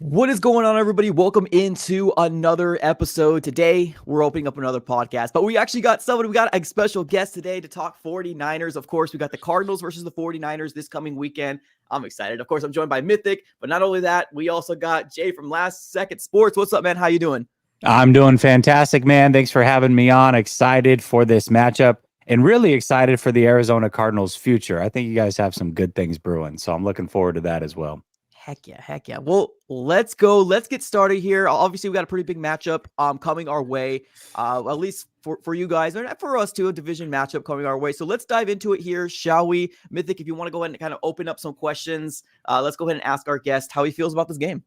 What is going on, everybody? Welcome into another episode. Today, we're opening up another podcast, but we actually got somebody. We got a special guest today to talk 49ers. Of course, we got the Cardinals versus the 49ers this coming weekend. I'm excited. Of course, I'm joined by Mythic, but not only that, we also got Jay from Last Second Sports. What's up, man? How you doing? I'm doing fantastic, man. Thanks for having me on. Excited for this matchup and really excited for the Arizona Cardinals' future. I think you guys have some good things brewing, so I'm looking forward to that as well. Heck yeah, heck yeah. Well, let's go. Let's get started here. Obviously, we got a pretty big matchup coming our way, at least for you guys, and for us too, a division matchup coming our way. So let's dive into it here, shall we? Mythic, if you want to go ahead and kind of open up some questions, let's go ahead and ask our guest how he feels about this game.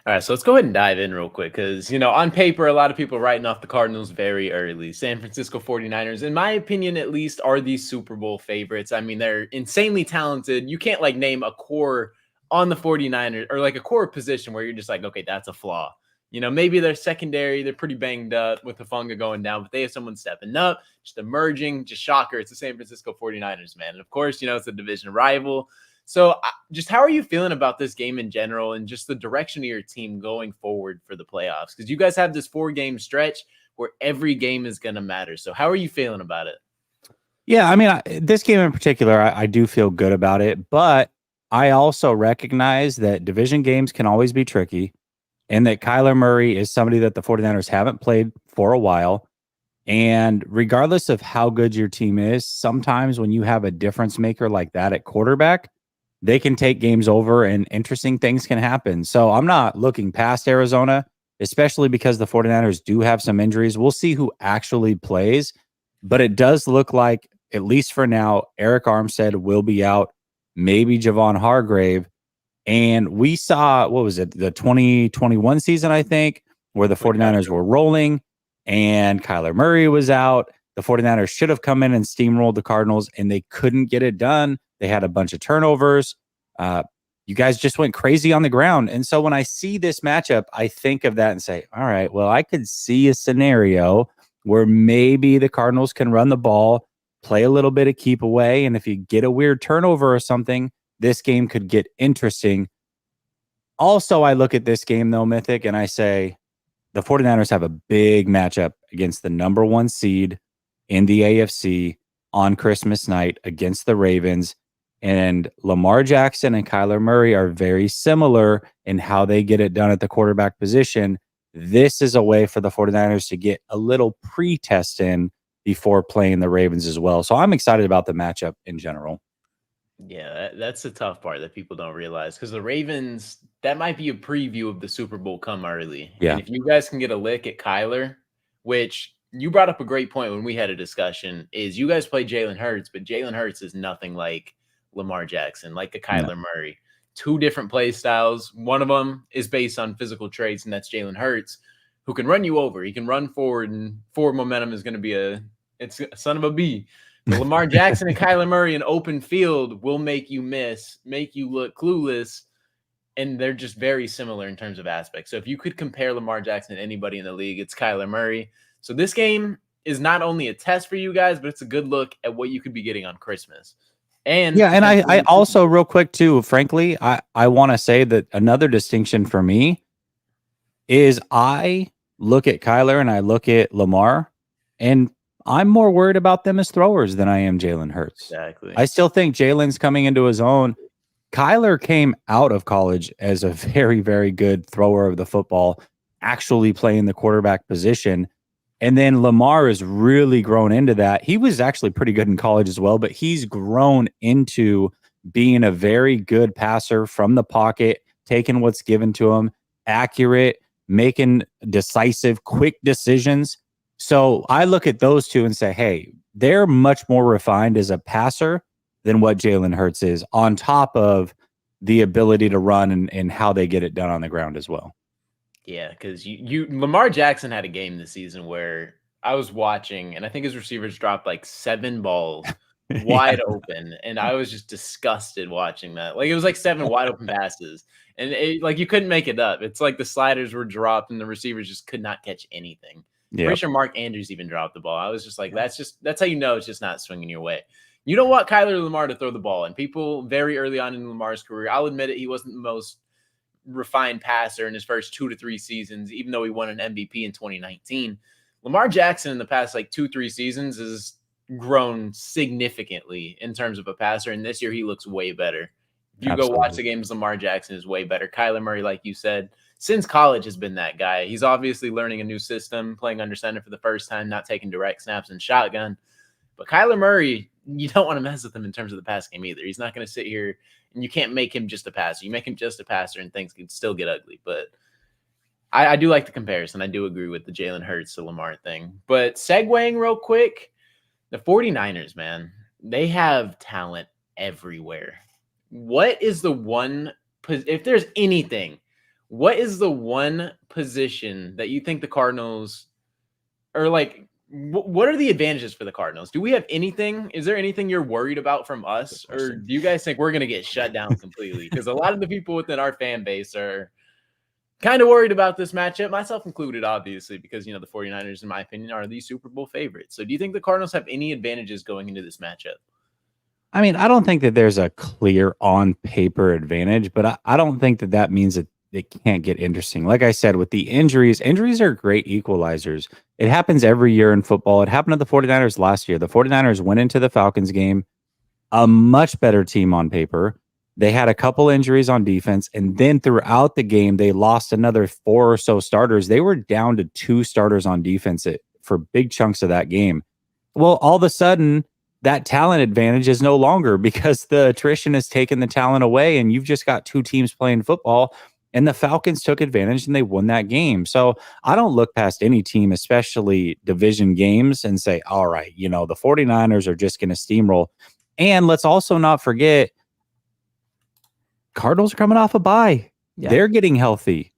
All right, so let's go ahead and dive in real quick because, on paper, a lot of people are writing off the Cardinals very early. San Francisco 49ers, in my opinion, at least, are the Super Bowl favorites. I mean, they're insanely talented. You can't, name a core on the 49ers or, a core position where you're just like, okay, that's a flaw. Maybe they're secondary. They're pretty banged up with the Funga going down, but they have someone stepping up, just emerging, just shocker. It's the San Francisco 49ers, man. And, of course, it's a division rival. So just how are you feeling about this game in general and just the direction of your team going forward for the playoffs? Because you guys have this 4-game stretch where every game is going to matter. So how are you feeling about it? Yeah, I mean, this game in particular, I do feel good about it, but I also recognize that division games can always be tricky and that Kyler Murray is somebody that the 49ers haven't played for a while. And regardless of how good your team is, sometimes when you have a difference maker like that at quarterback, they can take games over and interesting things can happen. So I'm not looking past Arizona, especially because the 49ers do have some injuries. We'll see who actually plays, but it does look like, at least for now, Eric Armstead will be out, maybe Javon Hargrave. And we saw, what was it, the 2021 season, I think, where the 49ers were rolling and Kyler Murray was out. The 49ers should have come in and steamrolled the Cardinals, and they couldn't get it done. They had a bunch of turnovers. You guys just went crazy on the ground. And so when I see this matchup, I think of that and say, all right, well, I could see a scenario where maybe the Cardinals can run the ball, play a little bit of keep away. And if you get a weird turnover or something, this game could get interesting. Also, I look at this game, though, Mythic, and I say the 49ers have a big matchup against the number 1 seed in the AFC on Christmas night against the Ravens. And Lamar Jackson and Kyler Murray are very similar in how they get it done at the quarterback position. This is a way for the 49ers to get a little pre-test in before playing the Ravens as well. So I'm excited about the matchup in general. Yeah, that's the tough part that people don't realize because the Ravens, that might be a preview of the Super Bowl come early. Yeah. And if you guys can get a lick at Kyler, which you brought up a great point when we had a discussion, is you guys play Jalen Hurts, but Jalen Hurts is nothing like Lamar Jackson, like a Kyler Murray. 2 different play styles. One of them is based on physical traits, and that's Jalen Hurts, who can run you over. He can run forward, and forward momentum is going to be it's a son of a bee. But Lamar Jackson and Kyler Murray in open field will make you miss, make you look clueless, and they're just very similar in terms of aspects. So if you could compare Lamar Jackson to anybody in the league, it's Kyler Murray. So this game is not only a test for you guys, but it's a good look at what you could be getting on Christmas. And yeah, and I also, real quick too, frankly, I want to say that another distinction for me is I look at Kyler and I look at Lamar, and I'm more worried about them as throwers than I am Jalen Hurts. Exactly. I still think Jalen's coming into his own. Kyler came out of college as a very, very good thrower of the football, actually playing the quarterback position. And then Lamar has really grown into that. He was actually pretty good in college as well, but he's grown into being a very good passer from the pocket, taking what's given to him, accurate, making decisive, quick decisions. So I look at those two and say, hey, they're much more refined as a passer than what Jalen Hurts is, on top of the ability to run and how they get it done on the ground as well. Yeah, because Lamar Jackson had a game this season where I was watching, and I think his receivers dropped 7 balls wide open, and I was just disgusted watching that. It was 7 wide open passes, and you couldn't make it up. It's like the sliders were dropped, and the receivers just could not catch anything. Yep. Pretty sure Mark Andrews even dropped the ball. I was just like, that's how you know it's just not swinging your way. You don't want Kyler Lamar to throw the ball, and people very early on in Lamar's career, I'll admit it, he wasn't the most refined passer in his first 2 to 3 seasons, even though he won an MVP in 2019. Lamar Jackson in the past like 2-3 seasons has grown significantly in terms of a passer, and this year he looks way better. If you go watch the games, Lamar Jackson is way better. Kyler Murray, like you said, since college has been that guy. He's obviously learning a new system, playing under center for the first time, not taking direct snaps and shotgun. But Kyler Murray, you don't want to mess with him in terms of the pass game either. He's not going to sit here, and you can't make him just a passer. You make him just a passer, and things can still get ugly. But I do like the comparison. I do agree with the Jalen Hurts to Lamar thing. But segueing real quick, the 49ers, man, they have talent everywhere. What is the one, if there's anything, what is the one position that you think the Cardinals are like, what are the advantages for the Cardinals? Do we have anything? Is there anything you're worried about from us? Or do you guys think we're going to get shut down completely? Because a lot of the people within our fan base are kind of worried about this matchup, myself included, obviously, because, the 49ers, in my opinion, are the Super Bowl favorites. So do you think the Cardinals have any advantages going into this matchup? I mean, I don't think that there's a clear on paper advantage, but I don't think that means that it can't get interesting. Like I said, with the injuries are great equalizers. It happens every year in football. It happened to the 49ers last year. The 49ers went into the Falcons game a much better team on paper. They had a couple injuries on defense, and then throughout the game, they lost another 4 or so starters. They were down to 2 starters on defense for big chunks of that game. Well, all of a sudden, that talent advantage is no longer because the attrition has taken the talent away, and you've just got 2 teams playing football, and the Falcons took advantage and they won that game. So I don't look past any team, especially division games, and say, all right, the 49ers are just going to steamroll. And let's also not forget, Cardinals are coming off a bye. Yeah. They're getting healthy.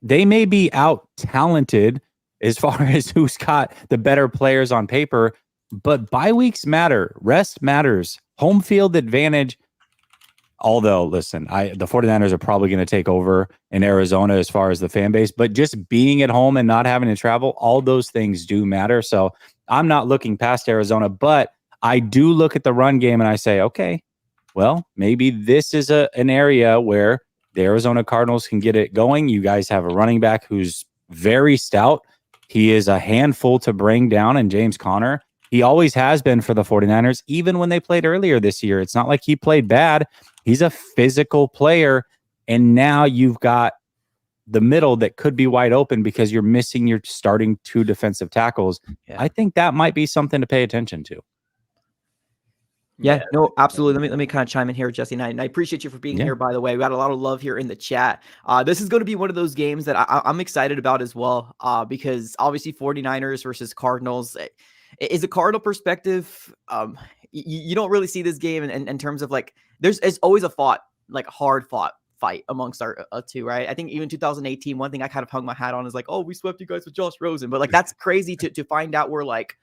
They may be out talented as far as who's got the better players on paper, but bye weeks matter. Rest matters. Home field advantage. Although, listen, the 49ers are probably going to take over in Arizona as far as the fan base, but just being at home and not having to travel, all those things do matter. So I'm not looking past Arizona, but I do look at the run game and I say, okay, well, maybe this is an area where the Arizona Cardinals can get it going. You guys have a running back who's very stout. He is a handful to bring down, and James Conner. He always has been for the 49ers, even when they played earlier this year. It's not like he played bad. He's a physical player, and now you've got the middle that could be wide open because you're missing your starting 2 defensive tackles. Yeah. I think that might be something to pay attention to. Yeah, no, absolutely. Let me kind of chime in here, Jesse. And I appreciate you for being here, by the way. We got a lot of love here in the chat. This is going to be one of those games that I'm excited about as well, because obviously 49ers versus Cardinals is a Cardinal perspective. You don't really see this game in terms of like, it's always a hard fought fight amongst our 2, right? I think even 2018, one thing I kind of hung my hat on is like, oh, we swept you guys with Josh Rosen. But like, that's crazy to find out we're like,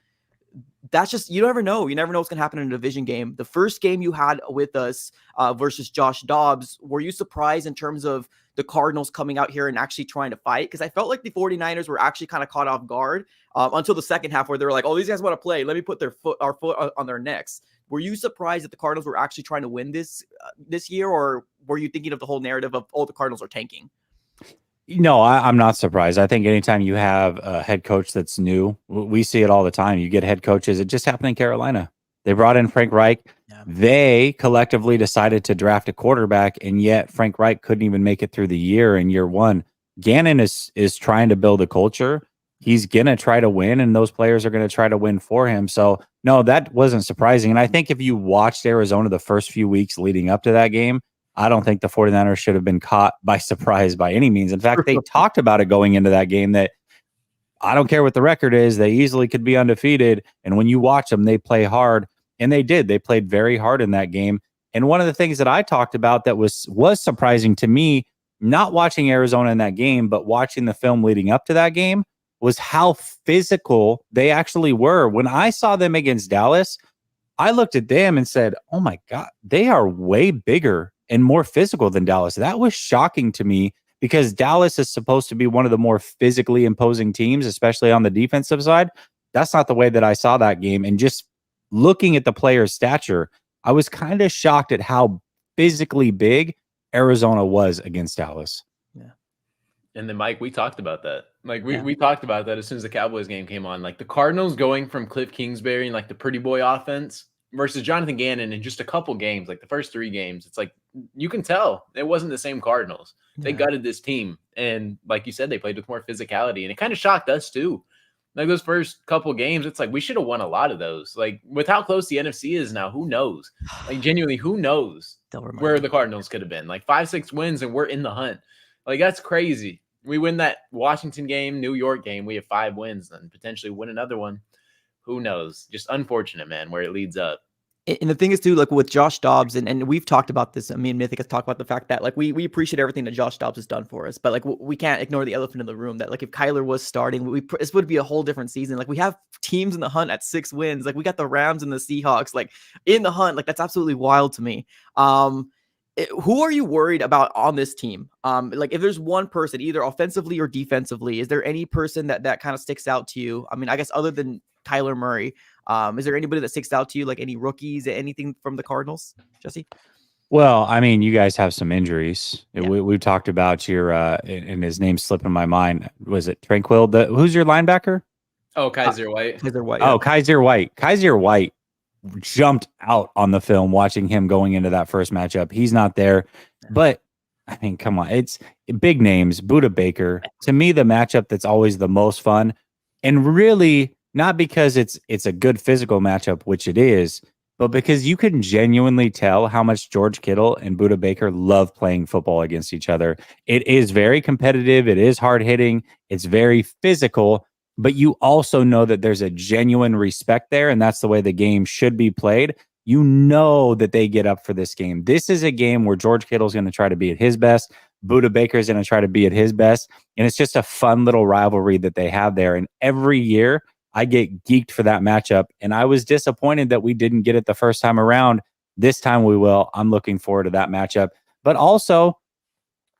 that's just, you never know. You never know what's going to happen in a division game. The first game you had with us versus Josh Dobbs, were you surprised in terms of the Cardinals coming out here and actually trying to fight? Because I felt like the 49ers were actually kind of caught off guard until the second half where they were like, oh, these guys want to play. Let me put our foot on their necks. Were you surprised that the Cardinals were actually trying to win this year? Or were you thinking of the whole narrative of, oh, the Cardinals are tanking? No, I'm not surprised. I think anytime you have a head coach that's new, we see it all the time. You get head coaches. It just happened in Carolina. They brought in Frank Reich. Yeah. They collectively decided to draft a quarterback, and yet Frank Reich couldn't even make it through the year in year 1. Gannon is trying to build a culture. He's going to try to win, and those players are going to try to win for him. So, no, that wasn't surprising. And I think if you watched Arizona the first few weeks leading up to that game, I don't think the 49ers should have been caught by surprise by any means. In fact, they talked about it going into that game that I don't care what the record is. They easily could be undefeated. And when you watch them, they play hard. And they did. They played very hard in that game. And one of the things that I talked about that was surprising to me, not watching Arizona in that game, but watching the film leading up to that game, was how physical they actually were. When I saw them against Dallas, I looked at them and said, oh my God, they are way bigger and more physical than Dallas. That was shocking to me because Dallas is supposed to be one of the more physically imposing teams, especially on the defensive side. That's not the way that I saw that game. And just looking at the player's stature, I was kind of shocked at how physically big Arizona was against Dallas. And then, Mike, we talked about that. Like, we talked about that as soon as the Cowboys game came on. Like, the Cardinals going from Cliff Kingsbury and, like, the pretty boy offense versus Jonathan Gannon in just a couple games, like the first 3 games. It's like, you can tell it wasn't the same Cardinals. They gutted this team. And like you said, they played with more physicality. And it kind of shocked us, too. Like, those first couple games, it's like we should have won a lot of those. Like, with how close the NFC is now, who knows? Like, genuinely, who knows where the Cardinals could have been? Like, 5-6 wins, and we're in the hunt. Like, that's crazy. We win that Washington game, New York game. We have 5 wins and potentially win another one. Who knows? Just unfortunate, man, where it leads up. And the thing is, too, like with Josh Dobbs, and we've talked about this. I mean, Mythic has talked about the fact that, like, we appreciate everything that Josh Dobbs has done for us, but like we can't ignore the elephant in the room that, like, if Kyler was starting, this would be a whole different season. Like, we have teams in the hunt at 6 wins. Like, we got the Rams and the Seahawks, like, in the hunt. Like, that's absolutely wild to me. Who are you worried about on this team? Like, if there's one person, either offensively or defensively, is there any person that kind of sticks out to you? I mean, I guess other than Kyler Murray, is there anybody that sticks out to you, like any rookies, anything from the Cardinals, Jesse? Well, I mean, you guys have some injuries. We talked about your and his name slipping my mind. Was it Tranquil? Who's your linebacker? Oh, Kaiser White. Kaiser White. Oh, Kaiser White. Kaiser White jumped out on the film watching him going into that first matchup. He's not there, but I mean, come on, it's big names. Buda Baker, to me, the matchup that's always the most fun, and really not because it's a good physical matchup, which it is, but because you can genuinely tell how much George Kittle and Buda Baker love playing football against each other. It is very competitive. It is hard hitting. It's very physical. But you also know that there's a genuine respect there, and that's the way the game should be played. You know that they get up for this game. This is a game where George Kittle's going to try to be at his best. Buda Baker's going to try to be at his best. And it's just a fun little rivalry that they have there. And every year, I get geeked for that matchup. And I was disappointed that we didn't get it the first time around. This time we will. I'm looking forward to that matchup. But also,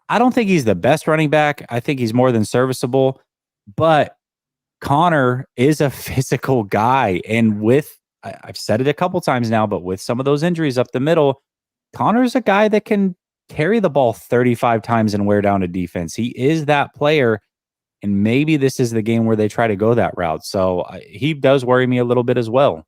I don't think he's the best running back. I think he's more than serviceable. But Connor is a physical guy. And I've said it a couple times now, but with some of those injuries up the middle, Connor's a guy that can carry the ball 35 times and wear down a defense. He is that player. And maybe this is the game where they try to go that route. So he does worry me a little bit as well.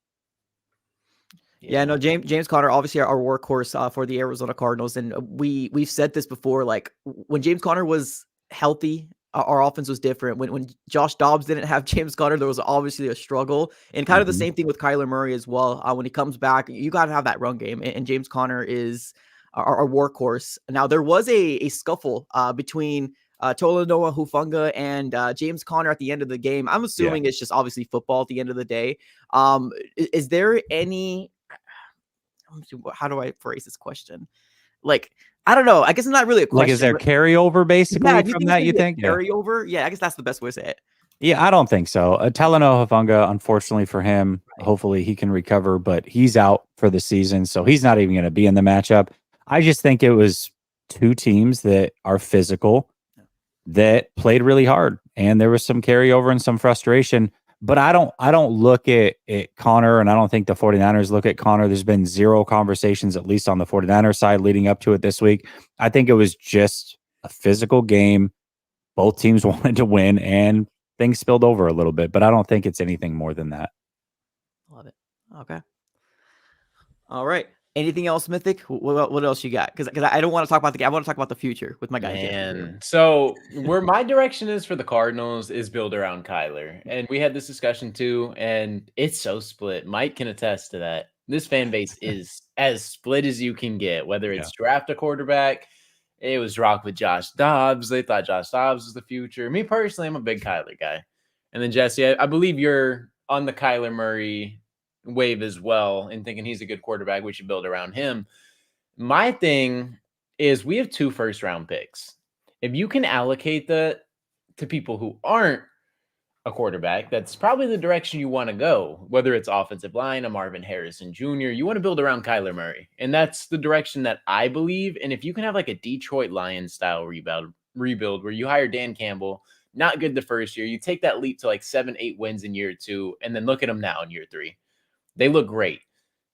Yeah, no, James Conner, obviously our workhorse for the Arizona Cardinals. And we've said this before, like when James Conner was healthy, our offense was different. When Josh Dobbs didn't have James Conner, there was obviously a struggle. And kind of the same thing with Kyler Murray as well. When he comes back, you got to have that run game. And James Conner is our workhorse. Now, there was a scuffle between Tolanoa Hufanga and James Conner at the end of the game. I'm assuming it's just obviously football at the end of the day. Is there any... How do I phrase this question? Like, I don't know. I guess it's not really a question. Like, is there carryover basically from that, you think? Carryover? Yeah, I guess that's the best way to say it. Yeah, I don't think so. Talanoa Hufanga, unfortunately for him, hopefully he can recover, but he's out for the season, so he's not even going to be in the matchup. I just think it was 2 teams that are physical that played really hard, and there was some carryover and some frustration. But I don't look at Connor, and I don't think the 49ers look at Connor. There's been 0 conversations, at least on the 49ers side, leading up to it this week. I think it was just a physical game. Both teams wanted to win, and things spilled over a little bit. But I don't think it's anything more than that. Love it. Okay. All right. Anything else, Mythic? What else you got? Because I don't want to talk about the game. I want to talk about the future with my guys. Man, so where my direction is for the Cardinals is build around Kyler. And we had this discussion too, and it's so split. Mike can attest to that. This fan base is as split as you can get, whether it's draft a quarterback. It was rock with Josh Dobbs. They thought Josh Dobbs was the future. Me personally, I'm a big Kyler guy. And then Jesse, I believe you're on the Kyler Murray wave as well and thinking he's a good quarterback. We should build around him. My thing is we have 2 first-round picks. If you can allocate that to people who aren't a quarterback, that's probably the direction you want to go, whether it's offensive line, a Marvin Harrison Jr., you want to build around Kyler Murray. And that's the direction that I believe. And if you can have like a Detroit Lions style rebuild where you hire Dan Campbell, not good the first year, you take that leap to like 7-8 wins in year 2, and then look at them now in year 3. They look great.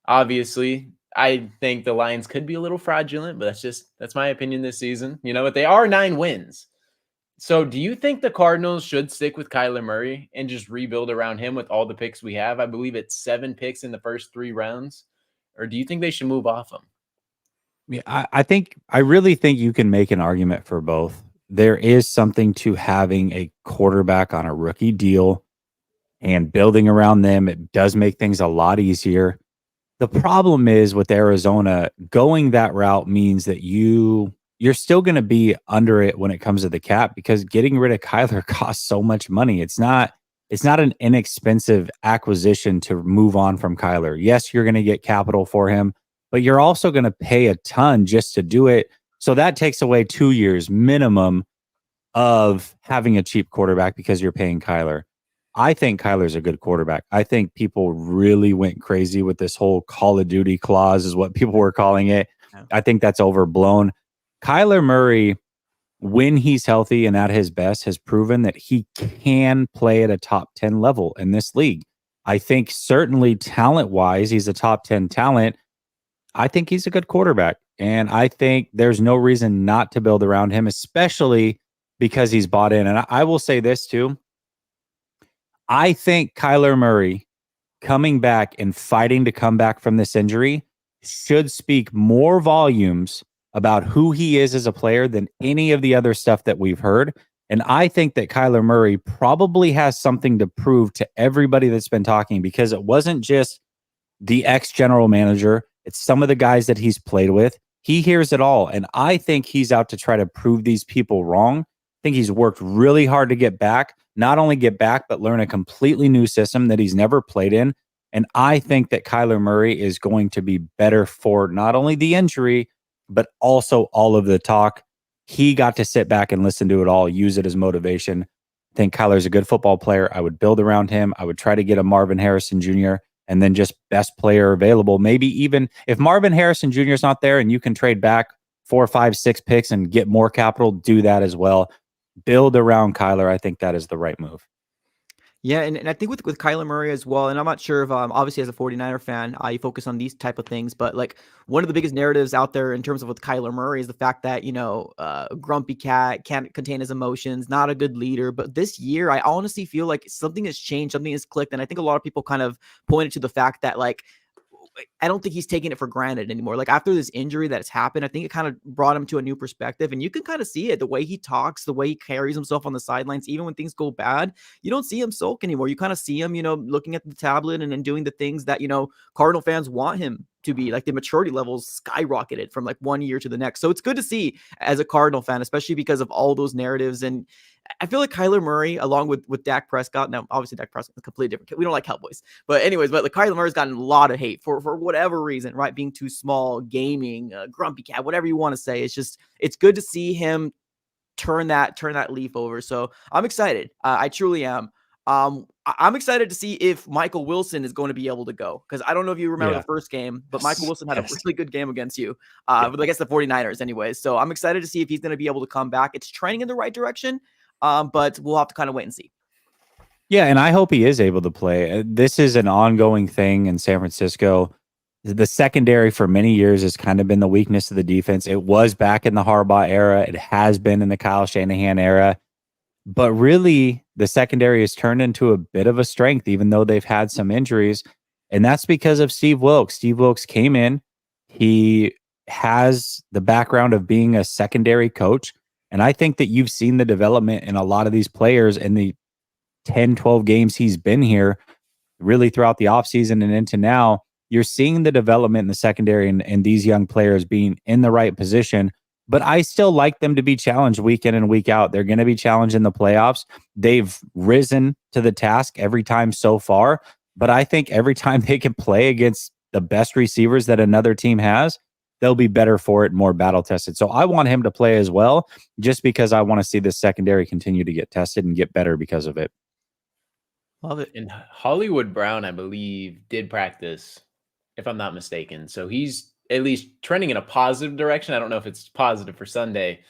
Obviously, I think the Lions could be a little fraudulent, but that's my opinion this season. You know, but they are 9 wins. So do you think the Cardinals should stick with Kyler Murray and just rebuild around him with all the picks we have? I believe it's 7 picks in the first 3 rounds. Or do you think they should move off him? Yeah, I really think you can make an argument for both. There is something to having a quarterback on a rookie deal and building around them. It does make things a lot easier. The problem is with Arizona, going that route means that you're still going to be under it when it comes to the cap because getting rid of Kyler costs so much money. It's not an inexpensive acquisition to move on from Kyler. Yes, you're going to get capital for him, but you're also going to pay a ton just to do it. So that takes away 2 years minimum of having a cheap quarterback because you're paying Kyler. I think Kyler's a good quarterback. I think people really went crazy with this whole Call of Duty clause, is what people were calling it. Yeah. I think that's overblown. Kyler Murray, when he's healthy and at his best, has proven that he can play at a top 10 level in this league. I think certainly talent-wise, he's a top 10 talent. I think he's a good quarterback. And I think there's no reason not to build around him, especially because he's bought in. And I will say this too. I think Kyler Murray coming back and fighting to come back from this injury should speak more volumes about who he is as a player than any of the other stuff that we've heard. And I think that Kyler Murray probably has something to prove to everybody that's been talking, because it wasn't just the ex-general manager. It's some of the guys that he's played with. He hears it all. And I think he's out to try to prove these people wrong. I think he's worked really hard to get back, not only get back, but learn a completely new system that he's never played in. And I think that Kyler Murray is going to be better for not only the injury, but also all of the talk. He got to sit back and listen to it all, use it as motivation. I think Kyler's a good football player. I would build around him. I would try to get a Marvin Harrison Jr. and then just best player available. Maybe even if Marvin Harrison Jr. is not there and you can trade back 4, 5, 6 picks and get more capital, do that as well. Build around Kyler. I think that is the right move. Yeah, and I think with Kyler Murray as well, and I'm not sure if obviously as a 49er fan, you focus on these type of things, but like one of the biggest narratives out there in terms of with Kyler Murray is the fact that, grumpy cat, can't contain his emotions, not a good leader. But this year, I honestly feel like something has changed, something has clicked, and I think a lot of people kind of pointed to the fact that like I don't think he's taking it for granted anymore. Like after this injury that's happened, I think it kind of brought him to a new perspective, and you can kind of see it, the way he talks, the way he carries himself on the sidelines, even when things go bad. You don't see him sulk anymore. You kind of see him, looking at the tablet and doing the things that, Cardinal fans want him to be. Like the maturity levels skyrocketed from like one year to the next. So it's good to see as a Cardinal fan, especially because of all those narratives. And I feel like Kyler Murray, along with Dak Prescott. Now, obviously, Dak Prescott is completely different. We don't like Cowboys, but anyways, like Kyler Murray's gotten a lot of hate for whatever reason, right? Being too small, gaming, grumpy cat, whatever you want to say. It's good to see him turn that leaf over. So I'm excited. I truly am. I'm excited to see if Michael Wilson is going to be able to go, because I don't know if you remember the first game, but Michael Wilson had a really good game against you, against the 49ers anyways. So I'm excited to see if he's going to be able to come back. It's trending in the right direction, but we'll have to kind of wait and see. Yeah, and I hope he is able to play. This is an ongoing thing in San Francisco. The secondary for many years has kind of been the weakness of the defense. It was back in the Harbaugh era. It has been in the Kyle Shanahan era. But really, the secondary has turned into a bit of a strength, even though they've had some injuries. And that's because of Steve Wilks. Steve Wilks came in. He has the background of being a secondary coach. And I think that you've seen the development in a lot of these players in the 10, 12 games he's been here, really throughout the offseason and into now. You're seeing the development in the secondary and these young players being in the right position. But I still like them to be challenged week in and week out. They're going to be challenged in the playoffs. They've risen to the task every time so far. But I think every time they can play against the best receivers that another team has, they'll be better for it, more battle tested. So I want him to play as well, just because I want to see this secondary continue to get tested and get better because of it. Love it. And Hollywood Brown, I believe, did practice, if I'm not mistaken. So he's at least trending in a positive direction. I don't know if it's positive for Sunday,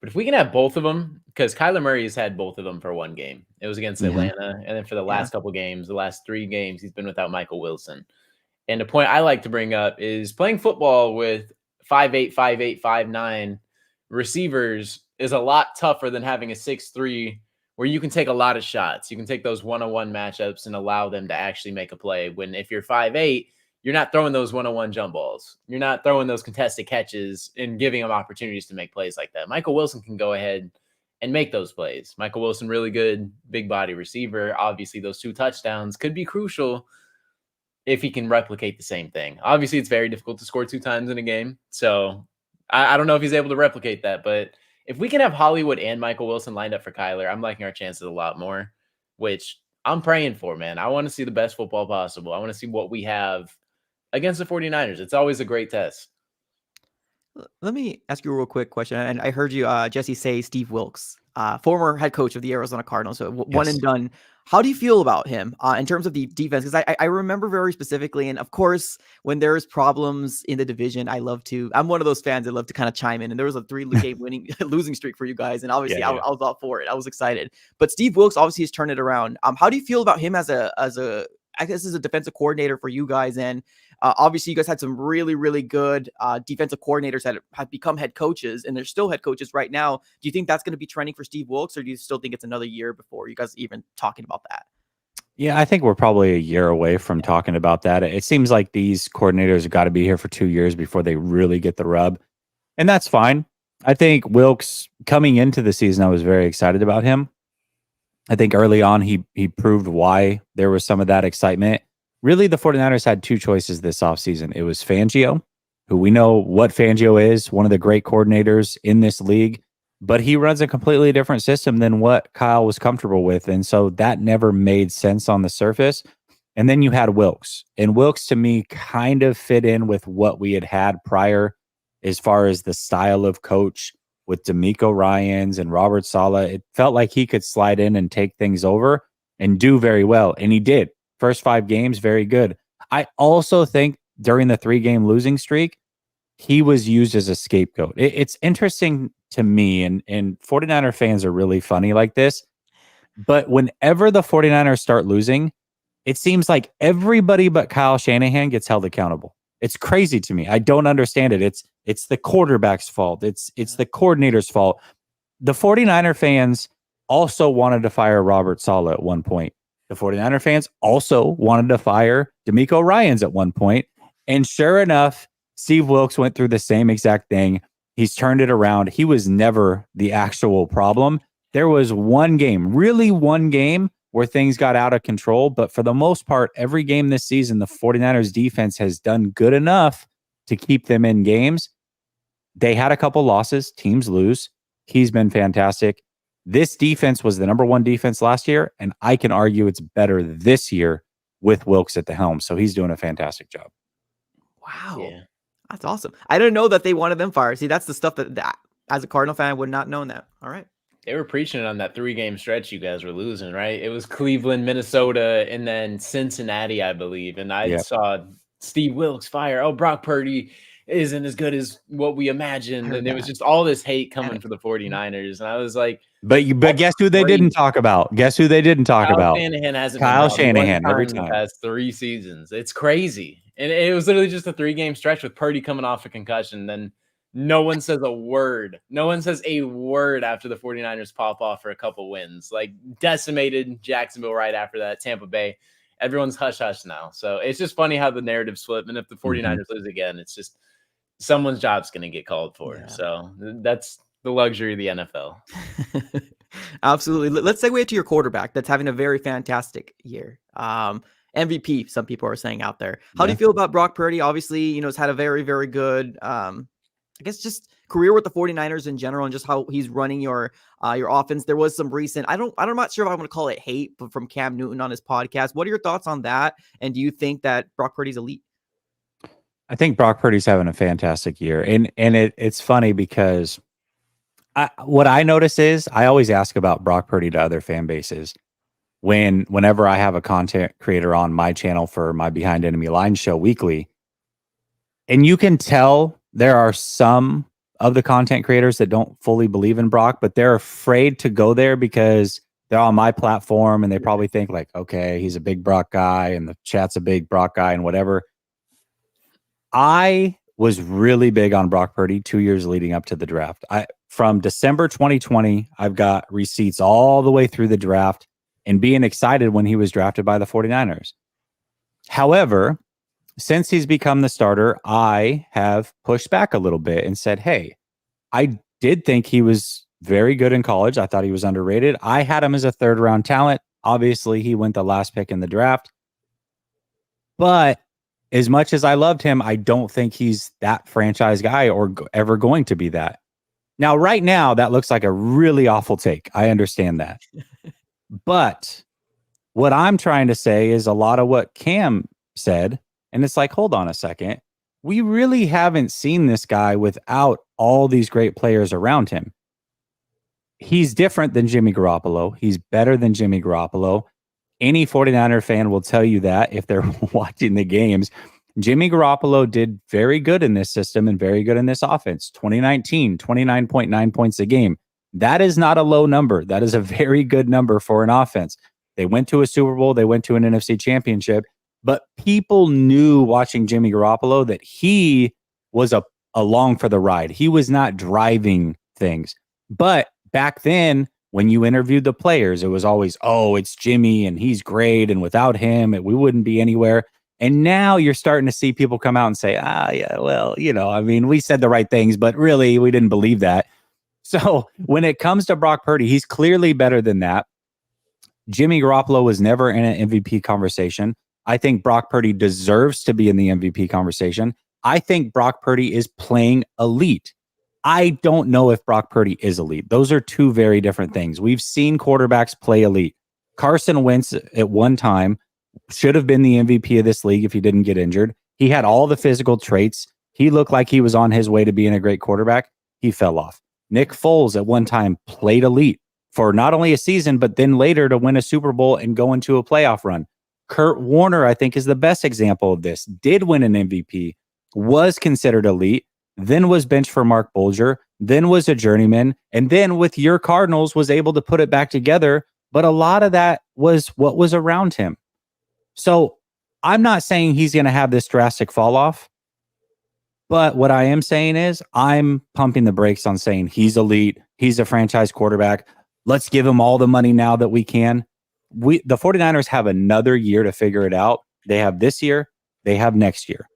but if we can have both of them, because Kyler Murray has had both of them for one game. It was against Atlanta. And then for the last couple games, the last 3 games, he's been without Michael Wilson. And the point I like to bring up is playing football with 5'8", 5'8", 5'9" receivers is a lot tougher than having a 6'3", where you can take a lot of shots. You can take those one-on-one matchups and allow them to actually make a play. When if you're 5'8", you're not throwing those one-on-one jump balls. You're not throwing those contested catches and giving them opportunities to make plays like that. Michael Wilson can go ahead and make those plays. Michael Wilson, really good big body receiver. Obviously, those 2 touchdowns could be crucial if he can replicate the same thing. Obviously, it's very difficult to score 2 times in a game. So I don't know if he's able to replicate that. But if we can have Hollywood and Michael Wilson lined up for Kyler, I'm liking our chances a lot more, which I'm praying for, man. I want to see the best football possible. I want to see what we have against the 49ers. It's always a great test. Let me ask you a real quick question. And I heard you, Jesse, say Steve Wilks, former head coach of the Arizona Cardinals, so one and done. How do you feel about him in terms of the defense? Because I remember very specifically, and of course, when there's problems in the division, I'm one of those fans that love to kind of chime in. And there was a 3-game losing streak for you guys, and obviously I was all for it. I was excited. But Steve Wilks obviously has turned it around. How do you feel about him as a I guess as a defensive coordinator for you guys? And obviously, you guys had some really, really good defensive coordinators that have become head coaches, and they're still head coaches right now. Do you think that's going to be trending for Steve Wilks, or do you still think it's another year before you guys even talking about that? Yeah, I think we're probably a year away from talking about that. It seems like these coordinators have got to be here for 2 years before they really get the rub, and that's fine. I think Wilks, coming into the season, I was very excited about him. I think early on, he proved why there was some of that excitement. Really, the 49ers had 2 choices this offseason. It was Fangio, who we know what Fangio is, one of the great coordinators in this league, but he runs a completely different system than what Kyle was comfortable with. And so that never made sense on the surface. And then you had Wilks. And Wilks, to me, kind of fit in with what we had prior as far as the style of coach with D'Amico Ryans and Robert Saleh. It felt like he could slide in and take things over and do very well. And he did. First 5 games, very good. I also think during the 3-game losing streak, he was used as a scapegoat. It's interesting to me, and 49er fans are really funny like this, but whenever the 49ers start losing, it seems like everybody but Kyle Shanahan gets held accountable. It's crazy to me. I don't understand it. It's the quarterback's fault. It's the coordinator's fault. The 49er fans also wanted to fire Robert Saleh at one point. The 49er fans also wanted to fire D'Amico Ryans at one point. And sure enough, Steve Wilks went through the same exact thing. He's turned it around. He was never the actual problem. There was one game, really one game, where things got out of control. But for the most part, every game this season, the 49ers defense has done good enough to keep them in games. They had a couple losses. Teams lose. He's been fantastic. This defense was the number 1 defense last year, and I can argue it's better this year with Wilks at the helm. So he's doing a fantastic job. Wow. Yeah. That's awesome. I didn't know that they wanted them fired. See, that's the stuff that as a Cardinal fan, I would not known that. All right. They were preaching it on that 3-game stretch you guys were losing, right? It was Cleveland, Minnesota, and then Cincinnati, I believe. And I saw Steve Wilks fire. Oh, Brock Purdy isn't as good as what we imagined. And it was just all this hate coming for the 49ers. And I was like, but guess who they didn't talk about? Guess who they didn't talk about? Kyle Shanahan hasn't Kyle been Shanahan every in time. the past 3 seasons. It's crazy. And it was literally just a 3-game stretch with Purdy coming off a concussion. Then no one says a word. No one says a word after the 49ers pop off for a couple wins. Like decimated Jacksonville right after that, Tampa Bay. Everyone's hush-hush now. So it's just funny how the narratives flip. And if the 49ers lose again, it's just someone's job's going to get called for. Yeah. So that's the luxury of the NFL. Absolutely. Let's segue to your quarterback that's having a very fantastic year. MVP, some people are saying out there. How do you feel about Brock Purdy? Obviously, has had a very, very good, I guess, just career with the 49ers in general, and just how he's running your offense. There was some recent, I'm not sure if I want to call it hate, but from Cam Newton on his podcast. What are your thoughts on that? And do you think that Brock Purdy's elite? I think Brock Purdy's having a fantastic year. And it's funny because what I notice is I always ask about Brock Purdy to other fan bases. Whenever I have a content creator on my channel for my Behind Enemy Lines show weekly, and you can tell there are some of the content creators that don't fully believe in Brock, but they're afraid to go there because they're on my platform and they probably think like, okay, he's a big Brock guy and the chat's a big Brock guy and whatever. I was really big on Brock Purdy 2 years leading up to the draft. From December 2020, I've got receipts all the way through the draft and being excited when he was drafted by the 49ers. However, since he's become the starter, I have pushed back a little bit and said, hey, I did think he was very good in college. I thought he was underrated. I had him as a third round talent. Obviously, he went the last pick in the draft. But as much as I loved him, I don't think he's that franchise guy or ever going to be that. Now, right now, that looks like a really awful take. I understand that. But what I'm trying to say is a lot of what Cam said. And it's like, hold on a second. We really haven't seen this guy without all these great players around him. He's different than Jimmy Garoppolo. He's better than Jimmy Garoppolo. Any 49er fan will tell you that if they're watching the games. Jimmy Garoppolo did very good in this system and very good in this offense. 2019, 29.9 points a game. That is not a low number. That is a very good number for an offense. They went to a Super Bowl. They went to an NFC championship. But people knew watching Jimmy Garoppolo that he was along for the ride. He was not driving things. But back then, when you interviewed the players, it was always, oh, it's Jimmy and he's great. And without him, we wouldn't be anywhere. And now you're starting to see people come out and say, yeah, well, we said the right things, but really we didn't believe that. So when it comes to Brock Purdy, he's clearly better than that. Jimmy Garoppolo was never in an MVP conversation. I think Brock Purdy deserves to be in the MVP conversation. I think Brock Purdy is playing elite. I don't know if Brock Purdy is elite. Those are two very different things. We've seen quarterbacks play elite. Carson Wentz at one time should have been the MVP of this league if he didn't get injured. He had all the physical traits. He looked like he was on his way to being a great quarterback. He fell off. Nick Foles at one time played elite for not only a season, but then later to win a Super Bowl and go into a playoff run. Kurt Warner, I think, is the best example of this. Did win an MVP, was considered elite, then was benched for Mark Bulger, then was a journeyman, and then with your Cardinals was able to put it back together. But a lot of that was what was around him. So I'm not saying he's going to have this drastic fall off. But what I am saying is I'm pumping the brakes on saying he's elite. He's a franchise quarterback. Let's give him all the money now that we can. The 49ers have another year to figure it out. They have this year. They have next year.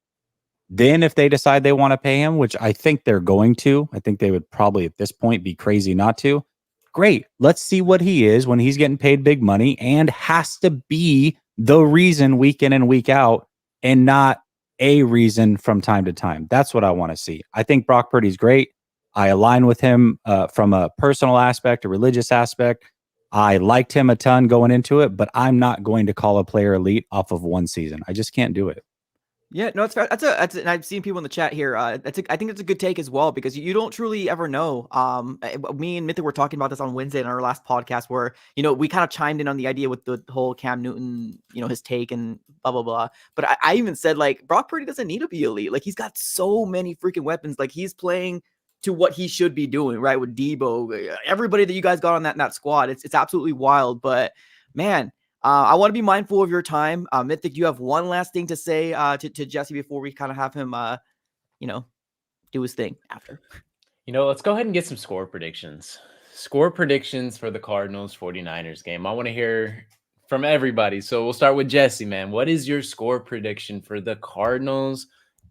Then if they decide they want to pay him, which I think they're going to, I think they would probably at this point be crazy not to. Great. Let's see what he is when he's getting paid big money and has to be the reason week in and week out and not a reason from time to time. That's what I want to see. I think Brock Purdy's great. I align with him from a personal aspect, a religious aspect. I liked him a ton going into it, but I'm not going to call a player elite off of one season. I just can't do it. Yeah, no, it's fair. And I've seen people in the chat here. I think that's a good take as well, because you don't truly ever know. Me and Mythic were talking about this on Wednesday in our last podcast, where we kind of chimed in on the idea with the whole Cam Newton, his take and blah blah blah. But I even said, like, Brock Purdy doesn't need to be elite. Like, he's got so many freaking weapons. Like, he's playing to what he should be doing, right? With Debo, everybody that you guys got on that squad, it's absolutely wild. But man, I want to be mindful of your time. Mythic, you have one last thing to say to Jesse before we kind of have him, do his thing after. Let's go ahead and get some score predictions. Score predictions for the Cardinals 49ers game. I want to hear from everybody. So we'll start with Jesse, man. What is your score prediction for the Cardinals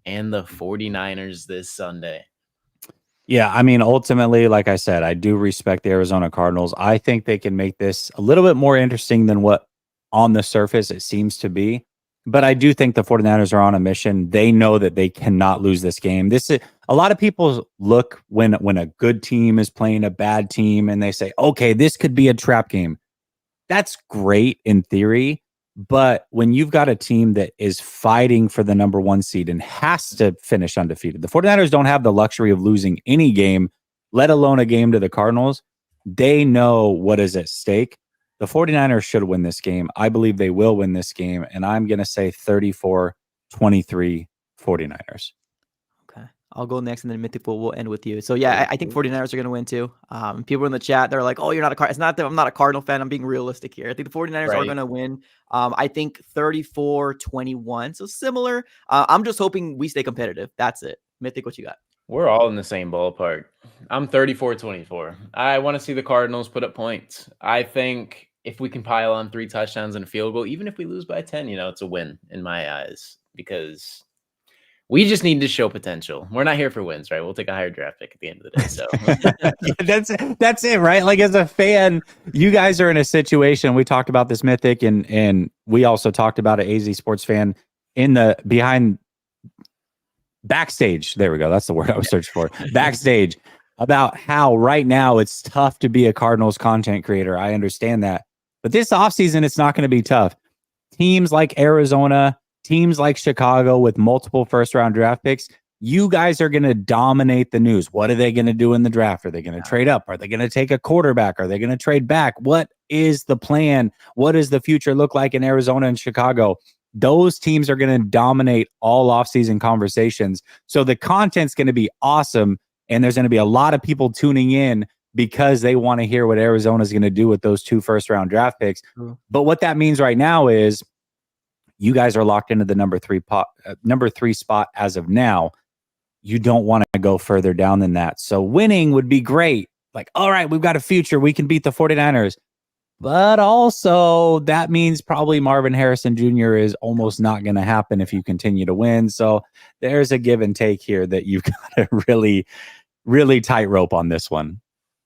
and the 49ers this Sunday? Yeah, I mean, ultimately, like I said, I do respect the Arizona Cardinals. I think they can make this a little bit more interesting than what on the surface it seems to be. But I do think the 49ers are on a mission. They know that they cannot lose this game. This is a lot of people look when a good team is playing a bad team and they say, okay, this could be a trap game. That's great in theory. But when you've got a team that is fighting for the number one seed and has to finish undefeated, the 49ers don't have the luxury of losing any game, let alone a game to the Cardinals. They know what is at stake. The 49ers should win this game. I believe they will win this game. And I'm going to say 34-23 49ers. Okay. I'll go next, and then Mythic will end with you. So yeah, I think 49ers are going to win too. People in the chat, they're like, "Oh, you're not a Cardinal." It's not that I'm not a Cardinal fan. I'm being realistic here. I think the 49ers are going to win. I think 34-21. So similar. I'm just hoping we stay competitive. That's it. Mythic, what you got? We're all in the same ballpark. I'm 34-24. I want to see the Cardinals put up points. I think if we can pile on 3 touchdowns and a field goal, even if we lose by 10, it's a win in my eyes, because we just need to show potential. We're not here for wins, right? We'll take a higher draft pick at the end of the day. So yeah, that's it, right? Like, as a fan, you guys are in a situation. We talked about this, Mythic, and we also talked about an AZ Sports fan in the backstage. There we go. That's the word I was searching for. Backstage, about how right now it's tough to be a Cardinals content creator. I understand that. But this offseason, it's not going to be tough. Teams like Arizona, teams like Chicago with multiple first-round draft picks, you guys are going to dominate the news. What are they going to do in the draft? Are they going to trade up? Are they going to take a quarterback? Are they going to trade back? What is the plan? What does the future look like in Arizona and Chicago? Those teams are going to dominate all offseason conversations. So the content's going to be awesome, and there's going to be a lot of people tuning in because they want to hear what Arizona is going to do with those 2 first-round draft picks. But what that means right now is you guys are locked into the number 3 spot as of now. You don't want to go further down than that. So winning would be great. Like, all right, we've got a future. We can beat the 49ers. But also that means probably Marvin Harrison Jr. is almost not going to happen if you continue to win. So there's a give and take here that you've got to really, really tightrope on this one.